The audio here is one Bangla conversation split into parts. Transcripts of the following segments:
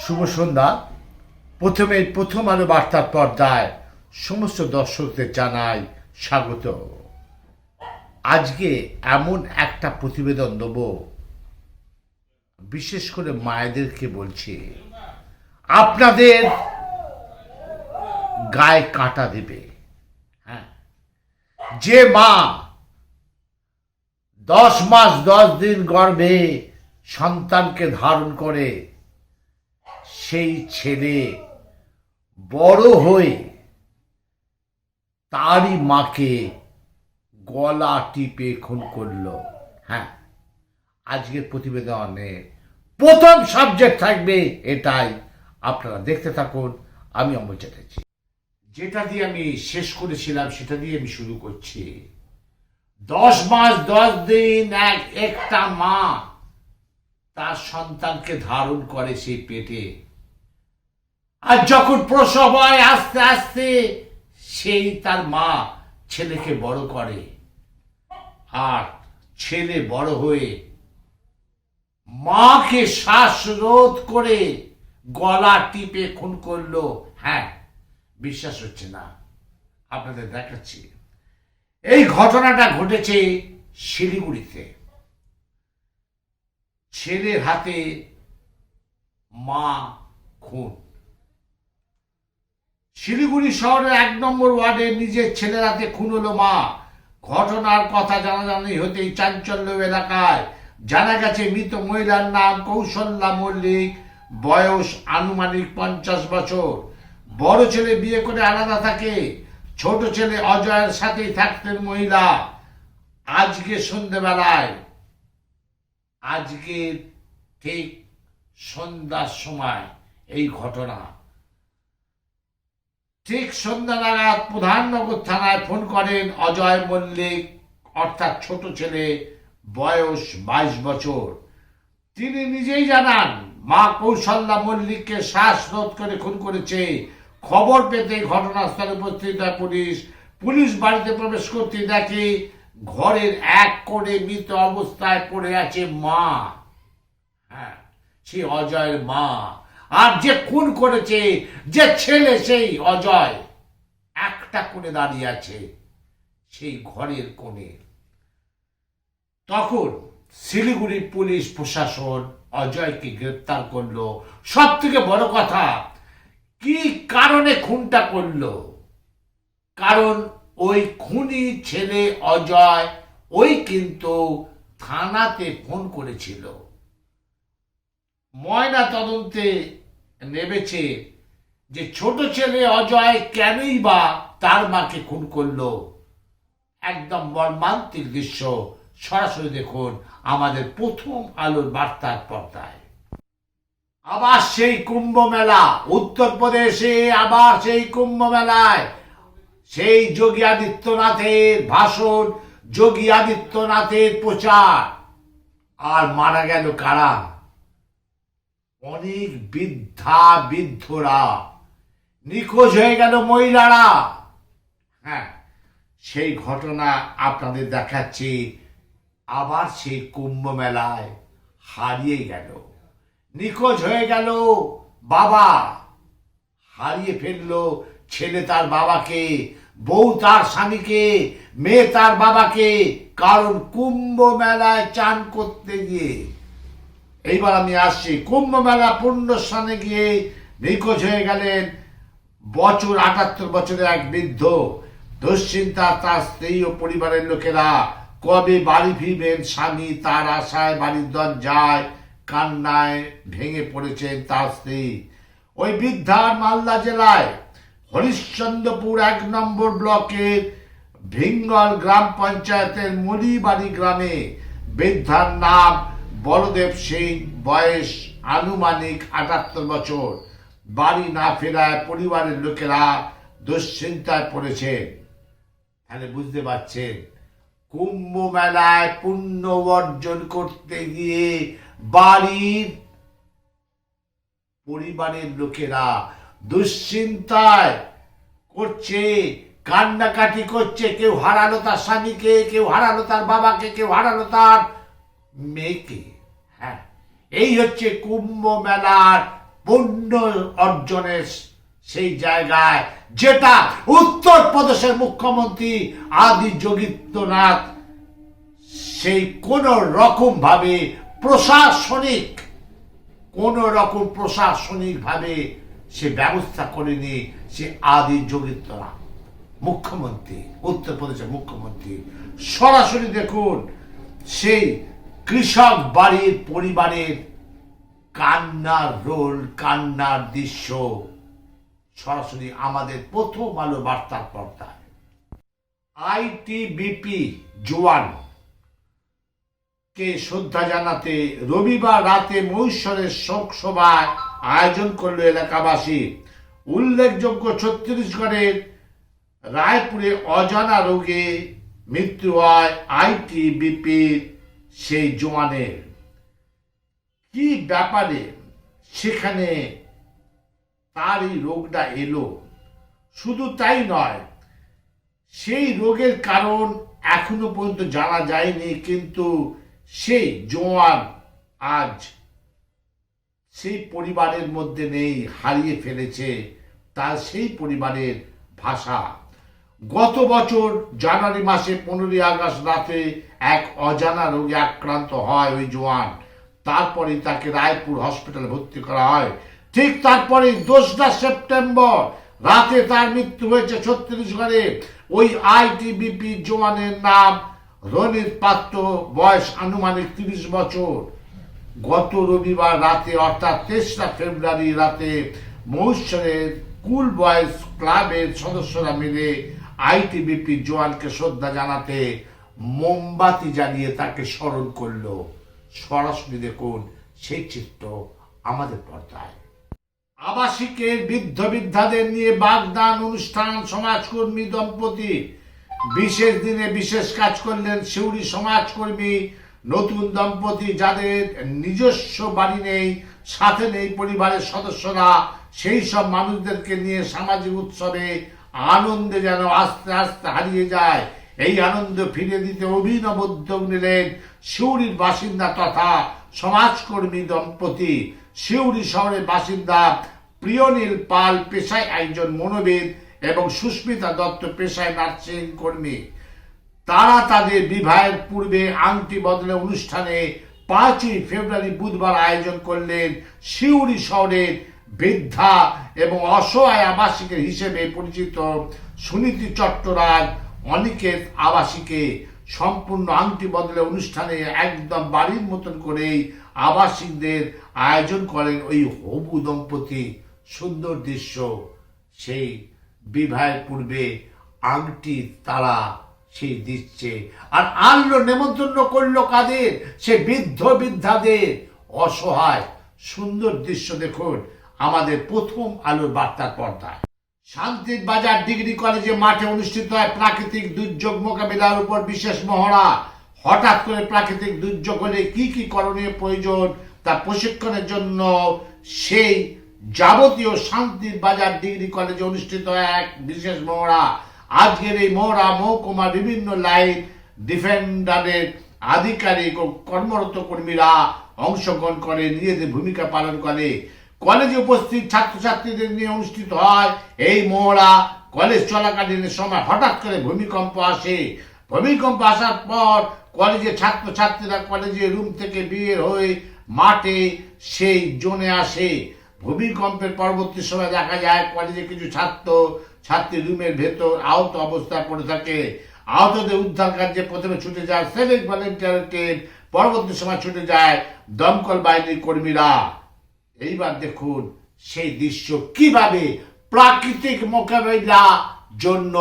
শুভ সন্ধ্যা। প্রথম আলো বার্তার পর্দায় সমস্ত দর্শকদের জানাই স্বাগত। আজকে এমন একটা প্রতিবেদন দেব, বিশেষ করে মায়েদেরকে বলছি, আপনাদের গায়ে কাঁটা দেবে। হ্যাঁ, যে মা 10 মাস 10 দিন গর্ভে সন্তানকে ধারণ করে, সেই ছেলে বড় হয়ে তারই মাকে গলা টিপে খুন করলো। হ্যাঁ, আজকের প্রতিবেদনে প্রথম সাবজেক্ট থাকবে এটাই। আপনারা দেখতে থাকুন। আমি অমল চ্যাটার্জি। যেটা দিয়ে আমি শেষ করেছিলাম সেটা দিয়ে আমি শুরু করছি। 10 মাস 10 দিন একটা মা তার সন্তানকে ধারণ করে সেই পেটে, আর যখন প্রসব হয় আস্তে আস্তে সেই তার মা ছেলেকে বড় করে, আর ছেলে বড় হয়ে মাকে শ্বাসরোধ করে গলা টিপে খুন করলো। হ্যাঁ, বিশ্বাস হচ্ছে না, আপনাদের দেখাচ্ছি। এই ঘটনাটা ঘটেছে শিলিগুড়িতে। ছেলের হাতে মা খুন। শিলিগুড়ি শহরের 1 নম্বর ওয়ার্ডে নিজের ছেলের হাতে খুন হলো মা। ঘটনার কথা জানাজানি হতেই চাঞ্চল্য এলাকায়। জানা গেছে মৃত মহিলার নাম কৌশল্যা মল্লিক, বয়স আনুমানিক 50 বছর। বড় ছেলে বিয়ে করে আলাদা থাকে, ছোট ছেলে অজয়ের সাথেই থাকতেন মহিলা। আজকে সন্ধ্যেবেলায়, আজকে ঠিক সন্ধ্যার সময় এই ঘটনা। ঠিক সন্ধ্যা নাগাদ প্রধাননগর থানায় ফোন করেন অজয় মল্লিক, অর্থাৎ ছোট ছেলে, বয়স 22 বছর। তিনি নিজেই জানান মা কৌশল্যা মল্লিককে শ্বাসরোধ করে খুন করেছে। খবর পেতে ঘটনাস্থলে উপস্থিত হয় পুলিশ। পুলিশ বাড়িতে প্রবেশ করতে দেখে ঘরের এক কোণে মৃত অবস্থায় পড়ে আছে মা। হ্যাঁ, সে অজয়ের মা। আর যে খুন করেছে, যে ছেলে, সেই অজয় একটা কোণে দাঁড়িয়ে আছে, সেই ঘরের কোণে। তখন শিলিগুড়ি পুলিশ প্রশাসন অজয়কে গ্রেপ্তার করলো। সব থেকে বড় কথা, কি কারণে খুনটা করলো? কারণ ওই খুনি ছেলে অজয় ওই কিন্তু থানাতে ফোন করেছিল। ময়না তদন্তে নেমেছে যে ছোট ছেলে অজয় কেনই বা তার মাকে খুন করলো। একদম মর্মান্তিক দৃশ্য। সরাসরি দেখুন আমাদের প্রথম আলোর বার্তার পর্দায়। আবার সেই কুম্ভ মেলা, উত্তরপ্রদেশে আবার সেই কুম্ভ মেলায় সেই যোগী আদিত্যনাথের ভাষণ, যোগী আদিত্যনাথের প্রচার। আর মারা গেল কারা? অনেক বৃদ্ধা বৃদ্ধরা, নিখোঁজ হয়ে গেল মহিলারা। হ্যাঁ, সেই ঘটনা আপনাদের দেখাচ্ছি। আবার সেই কুম্ভ মেলায় হারিয়ে গেল, নিখোঁজ হয়ে গেল বাবা, হারিয়ে ফেললো ছেলে তার বাবাকে, বউ তার স্বামীকে, মেয়ে তার বাবাকে, কারণ কুম্ভ মেলায় চান করতে গিয়ে। এইবার আমি আসছি, কুম্ভ মেলা পুণ্যস্থানে গিয়ে নিখোঁজ হয়ে গেলেন 78 বছরের এক বৃদ্ধ। দুশ্চিন্তা তার স্ত্রী ও পরিবারের লোকেরা। কবে বাড়ি ফিরবেন স্বামী, তার আশায় বাড়ির দরজায় কান্নায় ভেঙে পড়েছেন তার স্ত্রী। ওই বৃদ্ধার মালদা জেলায় হরিশ্চন্দ্রপুর 1 নম্বর ব্লকের ভিঙ্গল গ্রাম পঞ্চায়েতের মলিবাড়ি গ্রামে। বৃদ্ধার নাম বলদেব সিং, বয়স আনুমানিক 78 বছর। বাড়ি না ফেরায় পরিবারের লোকেরা দুশ্চিন্তায় পড়েছে। তাহলে বুঝতে পারছেন, কুম্ভ মেলায় পুণ্য অর্জন করতে গিয়ে বাড়ির পরিবারের লোকেরা দুশ্চিন্তায় করছে, কান্নাকাটি করছে। কেউ হারালো তার স্বামীকে, কেউ হারালো তার বাবাকে, কেউ হারালো তার মেয়েকে। হ্যাঁ, এই হচ্ছে কুম্ভ মেলার পুণ্য অর্জনের সেই জায়গায়, যেটা উত্তরপ্রদেশের মুখ্যমন্ত্রী আদি যোগীন্দ্রনাথ সেই কোন রকম ভাবে প্রশাসনিক ভাবে সে ব্যবস্থা করেনি। সে আদি যোগীন্দ্রনাথ মুখ্যমন্ত্রী, উত্তরপ্রদেশের মুখ্যমন্ত্রী, সরাসরি দেখুন সেই কৃষক বাড়ির পরিবারের কান্নার দৃশ্য সরাসরি আমাদের প্রথম আলো বার্তার পর্দায়। আইটিবিপি জওয়ান কে শ্রদ্ধা জানাতে রবিবার রাতে মহীশ্বরের শোক সভায় আয়োজন করল এলাকাবাসী। উল্লেখযোগ্য, ছত্তিশগড়ের রায়পুরে অজানা রোগে মৃত্যু হয় আইটিবিপির সেই জওয়ানের। কি ব্যাপারে সেখানে তার এই রোগটা এলো, শুধু তাই নয়, সেই রোগের কারণ এখনো পর্যন্ত জানা যায়নি, কিন্তু সেই জওয়ান আজ সেই পরিবারের মধ্যে নেই, হারিয়ে ফেলেছে তার সেই পরিবারের ভাষা। গত বছর জানুয়ারি মাসে 15 আগস্ট রাতে এক অজানা রোগে আক্রান্ত হয় ওই জওয়ান। তারপরে তাকে রায়পুর হসপিটালে ভর্তি করা হয়। ঠিক তারপরে 2রা সেপ্টেম্বর রাতে তার মৃত্যু হয়েছে ছত্তিশগড়ে। ওই আইটিবিপি জওয়ানের নাম রনিত পাত্র, বয়স আনুমানিক 30 বছর। গত রবিবার রাতে অর্থাৎ 3রা ফেব্রুয়ারি রাতে মহীশ্বরের কুল বয়েজ ক্লাবের সদস্যরা মিলে আইটিবিপি জওয়ানকে শ্রদ্ধা জানাতে মোমবাতি জ্বালিয়ে তাকে স্মরণ করলো। সরাসরি দেখুন সেই চিত্র আমাদের পর্দায়। আবাসিকের বৃদ্ধ বৃদ্ধাদের নিয়ে বাগদান অনুষ্ঠান, সমাজকর্মী দম্পতি বিশেষ দিনে বিশেষ কাজ করলেন সিউড়ি সমাজকর্মী নতুন দম্পতি, যাদের নিজস্ব বাড়ি নেই, সাথে নেই পরিবারের সদস্যরা। সেই সব মানুষদেরকে নিয়ে সামাজিক উৎসবে আনন্দে যেন আস্তে আস্তে হারিয়ে যায়, এই আনন্দ ফিরে দিতে অভিনব উদ্যোগ নিলেন সিউড়ির বাসিন্দা তথা সমাজকর্মী দম্পতি। সিউড়ি শহরের বাসিন্দা প্রিয়নীল পাল পেশায় একজন মনোবিদ এবং সুস্মিতা দত্ত পেশায় নার্সিং কর্মী। তারা তাদের বিবাহের পূর্বে আংটি বদলে অনুষ্ঠানে 5ই ফেব্রুয়ারি বুধবার আয়োজন করলেন সিউড়ি শহরের বৃদ্ধা এবং অসহায় আবাসিকের হিসেবে পরিচিত সুনীতি চট্টরাজ অনিকেত আবাসিকে। সম্পূর্ণ আংটি বদলে অনুষ্ঠানে একদম বাড়ির মতন করেই আবাসিকদের আয়োজন করেন ওই হবু দম্পতি। সুন্দর দৃশ্য, সেই বিবাহের পূর্বে আংটি তারা সেই দিচ্ছে, আর আনলো নেমন্তন্ন করলো কাদের? সে বৃদ্ধ বৃদ্ধাদের, অসহায়। সুন্দর দৃশ্য দেখুন আমাদের প্রথম আলোর বার্তার পর্দায়। শান্তির বাজার ডিগ্রি কলেজে মাঠে অনুষ্ঠিত হয় প্রাকৃতিক দুর্যোগ মোকাবিলার উপর বিশেষ মহড়া। হঠাৎ করে প্রাকৃতিক দুর্যোগ হলে কি কি করণীয় প্রয়োজন তা প্রশিক্ষণের জন্য সেই যাবতীয় শান্তির বাজার ডিগ্রি কলেজে অনুষ্ঠিত হয় এক বিশেষ মহড়া। আজকের এই মহড়া মহকুমা বিভিন্ন লাইন ডিফেন্ডারের আধিকারিক ও কর্মরত কর্মীরা অংশগ্রহণ করে, নিজেদের ভূমিকা পালন করে। কলেজে উপস্থিত ছাত্রছাত্রীদের নিয়ে অনুষ্ঠিত হয় এই মহড়া। কলেজ চলাকালীন সময় হঠাৎ করে ভূমিকম্প আসে। ভূমিকম্প আসার পর কলেজের ছাত্রছাত্রীরা কলেজের রুম থেকে বের হয়ে মাঠে সেই জোনে আসে। ভূমিকম্পের পরবর্তী সময় দেখা যায় কলেজে কিছু ছাত্রী রুমের ভেতর আহত অবস্থায় পড়ে থাকে। আহতদের উদ্ধার কার্যে প্রথমে ছুটে যায় সিভিক ভলেন্টিয়ার টিম, পরবর্তী সময় ছুটে যায় দমকল বাহিনীর কর্মীরা। এইবার দেখুন সেই দৃশ্য, কিভাবে প্রাকৃতিক মোকাবিলার জন্য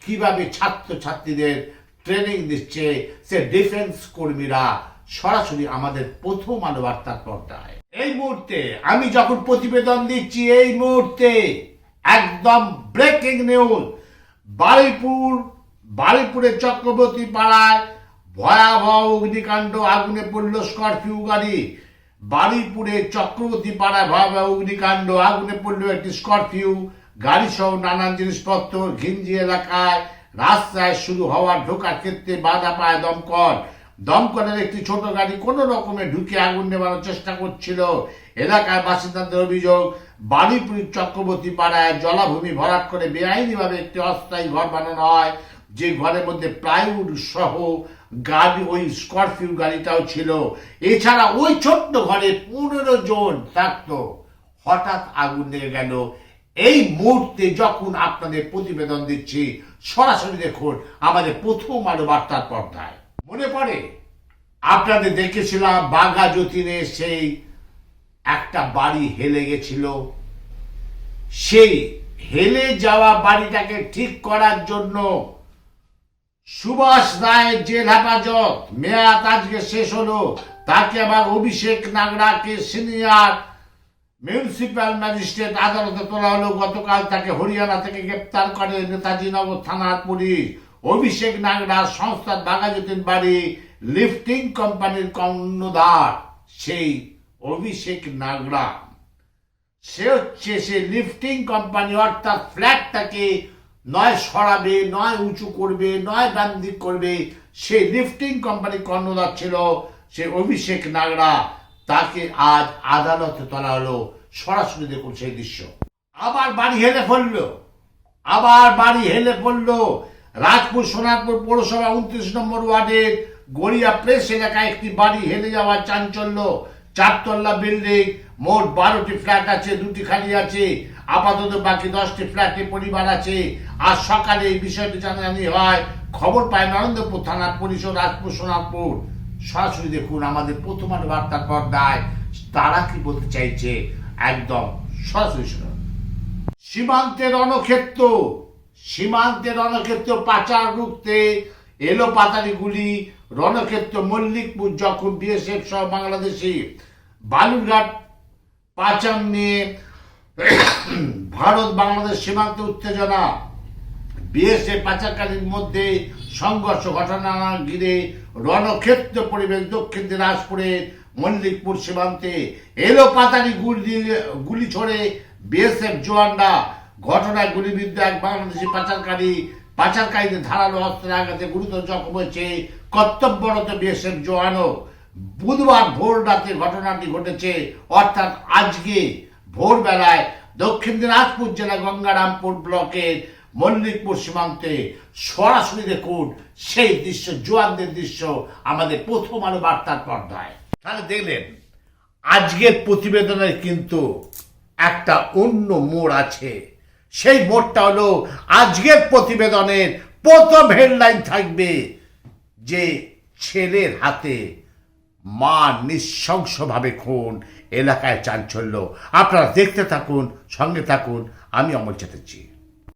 কিভাবে ছাত্রছাত্রীদের ট্রেনিং দিচ্ছে সে ডিফেন্স কর্মীরা, সরাসরি আমাদের প্রথম আলো বার্তার পর্দায়। এই মুহূর্তে আমি যখন প্রতিবেদন দিচ্ছি, এই মুহূর্তে একদম ব্রেকিং নিউজ, বারুইপুরের চক্রবর্তী পাড়ায় ভয়াবহ অগ্নিকাণ্ড, আগুনে পড়ল স্করপিও গাড়ি। বারুইপুরের চক্রবর্তী পাড়ায় ভয়াবহ অগ্নিকাণ্ড, আগুনে পড়ল একটি স্করপিও গাড়ি সহ নানান জিনিসপত্র। ঘিঞ্জি এলাকায় রাস্তায় শুরু হওয়ার ঢোকার ক্ষেত্রে বাধা পায় দমকলের একটি ছোট গাড়ি কোন রকমে ঢুকে আগুন নেভানোর চেষ্টা করছিল। এলাকার বাসিন্দাদের অভিযোগ, বারুইপুর চক্রবর্তী পাড়ায় জলাভূমি ভরাট করে বেআইনিভাবে একটি অস্থায়ী ঘর বানানো হয়, যে ঘরের মধ্যে প্লাইউড সহ গাড়ি, ওই স্করপিও গাড়িটাও ছিল। এছাড়া ওই ছোট্ট ঘরে 15 জন থাকতো। হঠাৎ আগুন লেগে গেল। এই মুহূর্তে যখন আপনাদের প্রতিবেদন দিচ্ছি, সরাসরি দেখুন আমাদের প্রথম আলো বার্তার পর্দায়। মনে পড়ে আপনাদের দেখেছিলাম বাঘা যতীনে সেই একটা বাড়ি হেলে গেছিল। সেই হেলে যাওয়া বাড়িটাকে ঠিক করার জন্য সুভাষ রায়ের জেল হেফাজত মেয়াদ আজকে শেষ হলো। তাকে আবার অভিষেক নাগড়াকে সিনিয়র মিউনিসিপ্যাল ম্যাজিস্ট্রেট আদালতে তোলা হলো। গতকাল তাকে হরিয়ানা থেকে গ্রেপ্তার করে নেতাজি নগর থানার পুলিশ। অভিষেক নাগড়া সংস্থার বাঘাযতীন বাড়ি লিফটিং কোম্পানির কর্ণধার। সেই অভিষেক নাগড়া সে হচ্ছে সে লিফটিং কোম্পানি, অর্থাৎ ফ্ল্যাটটাকে নয় সরাবে, নয় উঁচু করবে, নয় বান্দিক করবে, সে লিফটিং কোম্পানির কর্ণধার ছিল সে অভিষেক নাগড়া। তাকে আজ আদালতে তোলা হলো। সরাসরি দেখুন সেই দৃশ্য। আবার বাড়ি হেলে পড়লো। রাজপুর সোনারপুর পৌরসভা 29 নম্বর ওয়ার্ডের গড়িয়া প্রেস এলাকায় একটি বাড়ি হেলে যাওয়ার চাঞ্চল্য। 4 তলা বিল্ডিং, মোট 12টি ফ্ল্যাট আছে, 2টি খালি আছে। আপাতত বাকি 10টি ফ্ল্যাটে পরিবার আছে। আজ সকালে এই বিষয়টি জানাজানি হয়। খবর পায় নরেন্দ্রপুর থানার পুলিশ ও রাজপুর সোনারপুর। সরাসরি দেখুন আমাদের প্রথম আলো বার্তার পর্দায় তারা কি বলতে চাইছে, একদম সরাসরি শুনুন। সীমান্তের রণক্ষেত্র পাচার রুখতে এলো পাতারি গুলি। রণক্ষেত্র মল্লিকপুর যখন বিএসএফ সহ বাংলাদেশি বালুরঘাট পাচার নিয়ে ভারত বাংলাদেশ সীমান্তে উত্তেজনা। বিএসএফ পাচারকারীর মধ্যে সংঘর্ষ ঘটনা ঘিরে রণক্ষেত্র পরিবেশ দক্ষিণ দিনাজপুরের মল্লিকপুর সীমান্তে এলো পাতারি গুলি ছড়ে বিএসএফ জওয়ানরা। ঘটনায় গুলিবিদ্ধ এক বাংলাদেশি পাচারকারীদের ধারালো অস্ত্রের আঘাতে গুরুতর জখম হয়েছে কর্তব্যরত বিএসএফ জওয়ানও। বুধবার ভোর রাতে ঘটনাটি ঘটেছে, অর্থাৎ আজকে ভোরবেলায় দক্ষিণ দিনাজপুর জেলা গঙ্গারামপুর ব্লকের মল্লিকপুর সীমান্তে। সরাসরি দেখুন সেই দৃশ্য, জওয়ানদের দৃশ্য আমাদের প্রথম আলো বার্তার পর্দায়। তাহলে দেখলেন আজকের প্রতিবেদনের কিন্তু একটা অন্য মোড় আছে। সেই মোড়টা হলো আজকের প্রতিবেদনের প্রথম হেডলাইন থাকবে যে ছেলের হাতে মা নৃশংসভাবে খুন, এলাকায় চাঞ্চল্য। আপনারা দেখতে থাকুন, সঙ্গে থাকুন। আমি অমল চ্যাটার্জি।